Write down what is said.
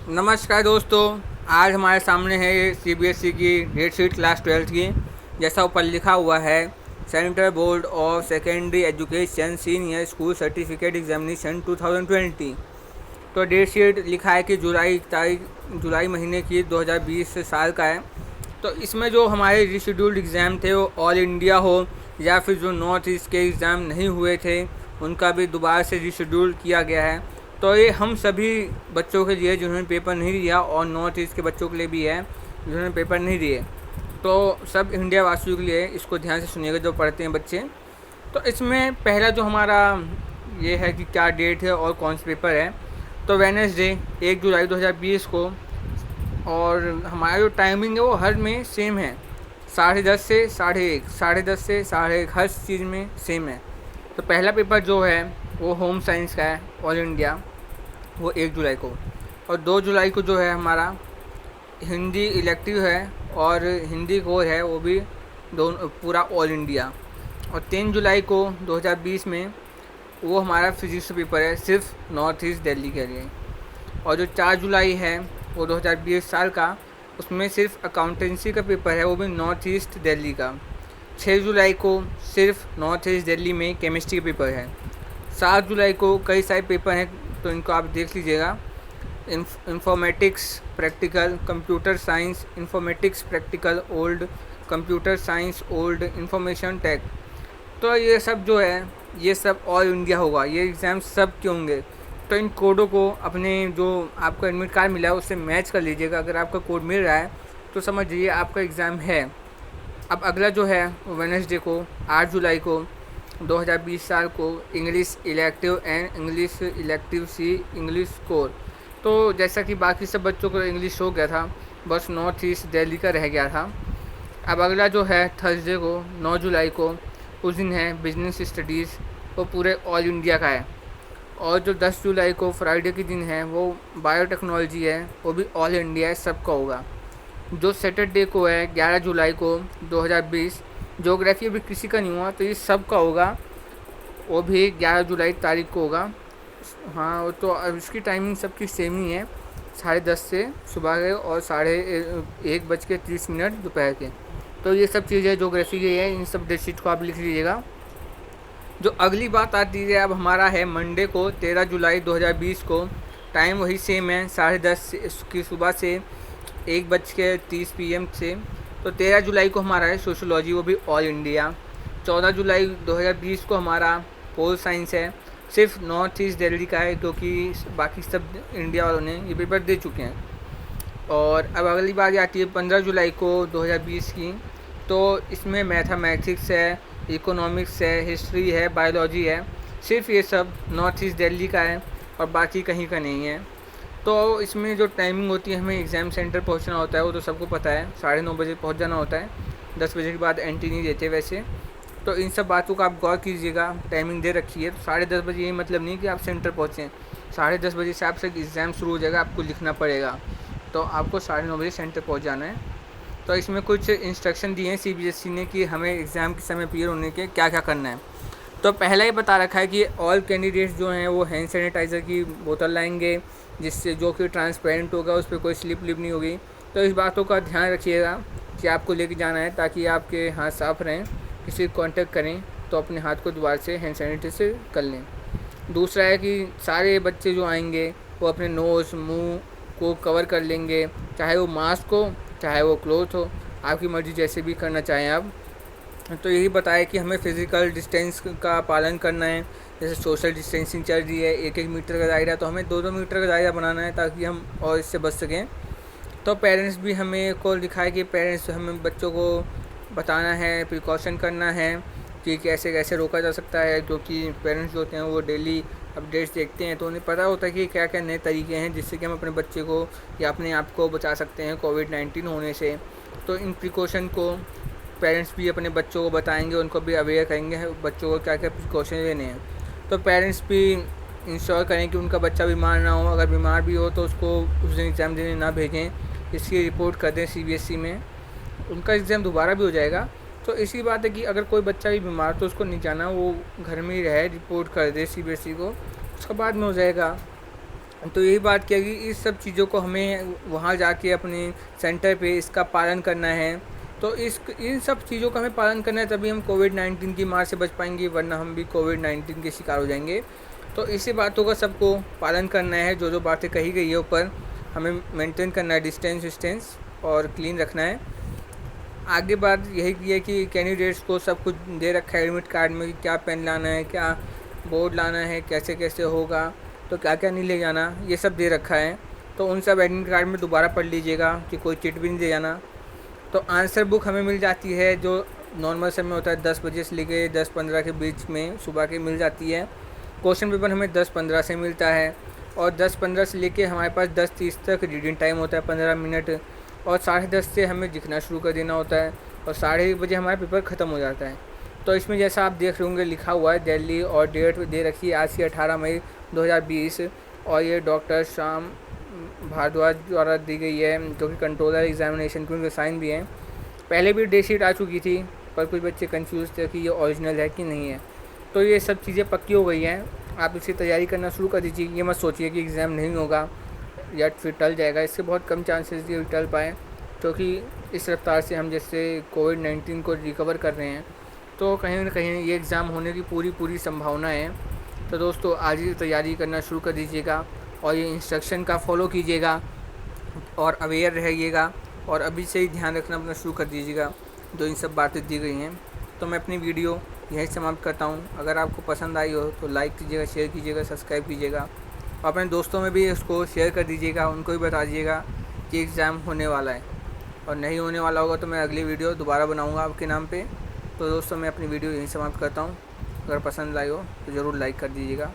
नमस्कार दोस्तों। आज हमारे सामने है सीबीएसई की डेट शीट क्लास 12th की। जैसा ऊपर लिखा हुआ है, central board of secondary education senior school certificate examination 2020। तो डेट शीट लिखा है कि जुलाई महीने की 2020 साल का है। तो इसमें जो हमारे रिशेड्यूल्ड एग्ज़ाम थे वो ऑल इंडिया हो या फिर जो नॉर्थ ईस्ट के एग्ज़ाम नहीं हुए थे उनका भी दोबारा से रिशेड्यूल किया गया है। तो ये हम सभी बच्चों के लिए जिन्होंने पेपर नहीं दिया और नॉर्थ ईस्ट के बच्चों के लिए भी है जिन्होंने पेपर नहीं दिए। तो सब इंडिया वासियों के लिए इसको ध्यान से सुनिएगा जो पढ़ते हैं बच्चे। तो इसमें पहला जो हमारा ये है कि क्या डेट है और कौन सा पेपर है। तो वेडनेसडे 1 जुलाई 2020 को, और हमारा जो टाइमिंग है वो हर में सेम है, 10:30 से 1:30, 10:30 से 1:30, हर चीज़ में सेम है। तो पहला पेपर जो है वो होम साइंस का है ऑल इंडिया, वो 1 जुलाई को। और 2 जुलाई को जो है हमारा हिंदी इलेक्टिव है और हिंदी कोर है, वो भी दोनों पूरा ऑल इंडिया। और 3 जुलाई को 2020 में वो हमारा फिजिक्स पेपर है सिर्फ नॉर्थ ईस्ट दिल्ली के लिए। और जो 4 जुलाई है वो 2020 साल का, उसमें सिर्फ अकाउंटेंसी का पेपर है, वो भी नॉर्थ ईस्ट दिल्ली का। 6 जुलाई को सिर्फ नॉर्थ ईस्ट दिल्ली में केमिस्ट्री का पेपर है। 7 जुलाई को कई सारे पेपर हैं, तो इनको आप देख लीजिएगा। Informatics practical, computer science informatics practical old, computer science old, information tech. तो ये सब जो है ये सब ऑल इंडिया होगा, ये एग्ज़ाम सब के होंगे। तो इन कोडों को अपने जो आपको एडमिट कार्ड मिला है उससे मैच कर लीजिएगा। अगर आपका कोड मिल रहा है तो समझ लीजिए आपका एग्ज़ाम है। अब अगला जो है वेडनेसडे को 8 जुलाई को 2020 साल को English elective and English elective C English core. तो जैसा कि बाकी सब बच्चों को इंग्लिश हो गया था, बस नॉर्थ ईस्ट दिल्ली का रह गया था। अब अगला जो है थर्सडे को 9 जुलाई को, उस दिन है बिजनेस स्टडीज़, वो पूरे ऑल इंडिया का है। और जो 10 जुलाई को फ्राइडे के दिन है वो बायोटेक्नोलॉजी है, वो भी ऑल इंडिया है, सबका होगा। जो सैटरडे को है 11 जुलाई को 2020, ज्योग्राफी अभी किसी का नहीं हुआ तो ये सब का होगा, वो भी 11 जुलाई तारीख को होगा। हाँ, वो तो अब इसकी टाइमिंग सबकी सेम ही है, 10:30 से सुबह के और 1:30 दोपहर के। तो ये सब चीज़ें ज्योग्राफी की है, इन सब डेट शीट को आप लिख लीजिएगा। जो अगली बात आती है अब हमारा है मंडे को 13 जुलाई 2020 को, टाइम वही सेम है, 10:30 की सुबह से 1:30 PM से। तो 13 जुलाई को हमारा है सोशोलॉजी, वो भी ऑल इंडिया। 14 जुलाई 2020 को हमारा पोल साइंस है, सिर्फ नॉर्थ ईस्ट दिल्ली का है क्योंकि बाकी सब इंडिया वालों ने ये पेपर दे चुके हैं। और अब अगली बात आती है 15 जुलाई को 2020 की। तो इसमें मैथमेटिक्स है, इकोनॉमिक्स है, हिस्ट्री है, बायोलॉजी है, सिर्फ ये सब नॉर्थ ईस्ट दिल्ली का है और बाकी कहीं का नहीं है। तो इसमें जो टाइमिंग होती है, हमें एग्ज़ाम सेंटर पहुंचना होता है, वो तो सबको पता है, 9:30 बजे पहुंच जाना होता है, 10 बजे के बाद एंट्री नहीं देते वैसे। तो इन सब बातों का आप गौर कीजिएगा, टाइमिंग दे रखी है। तो 10:30 बजे ये मतलब नहीं कि आप सेंटर पहुँचें, 10:30 बजे से आपसे एग्ज़ाम शुरू हो जाएगा, आपको लिखना पड़ेगा। तो आपको 9:30 बजे सेंटर पहुँच जाना है। तो इसमें कुछ इंस्ट्रक्शन दिए हैं सीबीएसई ने कि हमें एग्ज़ाम के समय अपीयर होने के क्या क्या करना है। तो पहला ही बता रखा है कि ऑल कैंडिडेट्स जो हैं वो हैंड सैनिटाइज़र की बोतल लाएंगे, जिससे जो कि ट्रांसपेरेंट होगा, उस पर कोई स्लिप लिप नहीं होगी। तो इस बातों का ध्यान रखिएगा कि आपको लेके जाना है ताकि आपके हाथ साफ रहें। किसी को कांटेक्ट करें तो अपने हाथ को दोबारा से हैंड सैनिटाइजर कर लें। दूसरा है कि सारे बच्चे जो आएंगे वो अपने नोज़ मुंह को कवर कर लेंगे, चाहे वो मास्क हो चाहे वो क्लोथ हो, आपकी मर्ज़ी जैसे भी करना चाहें आप। तो यही बताया कि हमें फ़िज़िकल डिस्टेंस का पालन करना है। जैसे सोशल डिस्टेंसिंग चल रही है, 1-1 मीटर का दायरा, तो हमें 2-2 मीटर का दायरा बनाना है ताकि हम और इससे बच सकें। तो पेरेंट्स भी हमें को लिखा है कि पेरेंट्स हमें बच्चों को बताना है, प्रिकॉशन करना है कि कैसे कैसे रोका जा सकता है, क्योंकि पेरेंट्स जो होते हैं वो डेली अपडेट्स देखते हैं तो उन्हें पता होता है कि क्या क्या नए तरीके हैं जिससे कि हम अपने बच्चे को या अपने आप को बचा सकते हैं कोविड-19 होने से। तो इन प्रिकॉशन को पेरेंट्स भी अपने बच्चों को बताएंगे, उनको भी अवेयर करेंगे बच्चों को क्या क्या प्रिकॉशन लेने हैं। तो पेरेंट्स भी इंश्योर करें कि उनका बच्चा बीमार ना हो, अगर बीमार भी हो तो उसको उस दिन एग्ज़ाम देने ना भेजें, इसकी रिपोर्ट कर दें सीबीएसई में, उनका एग्ज़ाम दोबारा भी हो जाएगा। तो इसी बात है कि अगर कोई बच्चा भी बीमार तो उसको नहीं जाना, वो घर में ही रहे, रिपोर्ट कर दे सीबीएसई को, उसका बाद में हो जाएगा। तो यही बात किया कि इस सब चीज़ों को हमें वहाँ जाके अपने सेंटर पे इसका पालन करना है। तो इस इन सब चीज़ों का हमें पालन करना है, तभी हम कोविड-19 की मार से बच पाएंगे, वरना हम भी कोविड-19 के शिकार हो जाएंगे। तो इसी बातों का सबको पालन करना है, जो जो बातें कही गई है ऊपर हमें मेंटेन करना है, डिस्टेंस विस्टेंस और क्लीन रखना है। आगे बात यही की है कि कैंडिडेट्स को सब कुछ दे रखा है एडमिट कार्ड में कि क्या पेन लाना है, क्या बोर्ड लाना है, कैसे कैसे होगा, तो क्या क्या नहीं ले जाना, ये सब दे रखा है। तो उन सब एडमिट कार्ड में दोबारा पढ़ लीजिएगा कि कोई चिट भी नहीं दे जाना। तो आंसर बुक हमें मिल जाती है, जो नॉर्मल समय होता है 10 बजे से लेके 10-15 के बीच में सुबह के मिल जाती है। क्वेश्चन पेपर हमें 10-15 से मिलता है, और 10-15 से लेके हमारे पास 10:30 तक रीडिंग टाइम होता है 15 मिनट, और 10:30 से हमें लिखना शुरू कर देना होता है, और 1:30 बजे हमारा पेपर ख़त्म हो जाता है। तो इसमें जैसा आप देख रहे होंगे लिखा हुआ है दिल्ली, और डेट दे रखी है आज की 18 मई 2020, और ये डॉक्टर श्याम भारद्वाज द्वारा दी गई है, जो कि कंट्रोलर एग्जामिनेशन के उनके साइन भी हैं। पहले भी डेट शीट आ चुकी थी, पर कुछ बच्चे कंफ्यूज थे कि ये ओरिजिनल है कि नहीं है। तो ये सब चीज़ें पक्की हो गई हैं, आप इसकी तैयारी करना शुरू कर दीजिए। ये मत सोचिए कि एग्ज़ाम नहीं होगा या फिर टल जाएगा, इससे बहुत कम चांसेस ये टल पाए, क्योंकि इस रफ्तार से हम जैसे कोविड-19 को रिकवर कर रहे हैं, तो कहीं ना कहीं ये एग्ज़ाम होने की पूरी संभावना है। तो दोस्तों आज ही तैयारी करना शुरू कर दीजिएगा, और ये इंस्ट्रक्शन का फॉलो कीजिएगा, और अवेयर रहिएगा, और अभी से ही ध्यान रखना अपना शुरू कर दीजिएगा जो इन सब बातें दी गई हैं। तो मैं अपनी वीडियो यहीं समाप्त करता हूँ। अगर आपको पसंद आई हो तो लाइक कीजिएगा, शेयर कीजिएगा, सब्सक्राइब कीजिएगा, और अपने दोस्तों में भी इसको शेयर कर दीजिएगा, उनको भी बता दीजिएगा कि एग्ज़ाम होने वाला है, और नहीं होने वाला होगा तो मैं अगली वीडियो दोबारा बनाऊँगा आपके नाम पे। तो दोस्तों मैं अपनी वीडियो यहीं समाप्त करता हूँ। अगर पसंद आई हो तो ज़रूर लाइक कर दीजिएगा।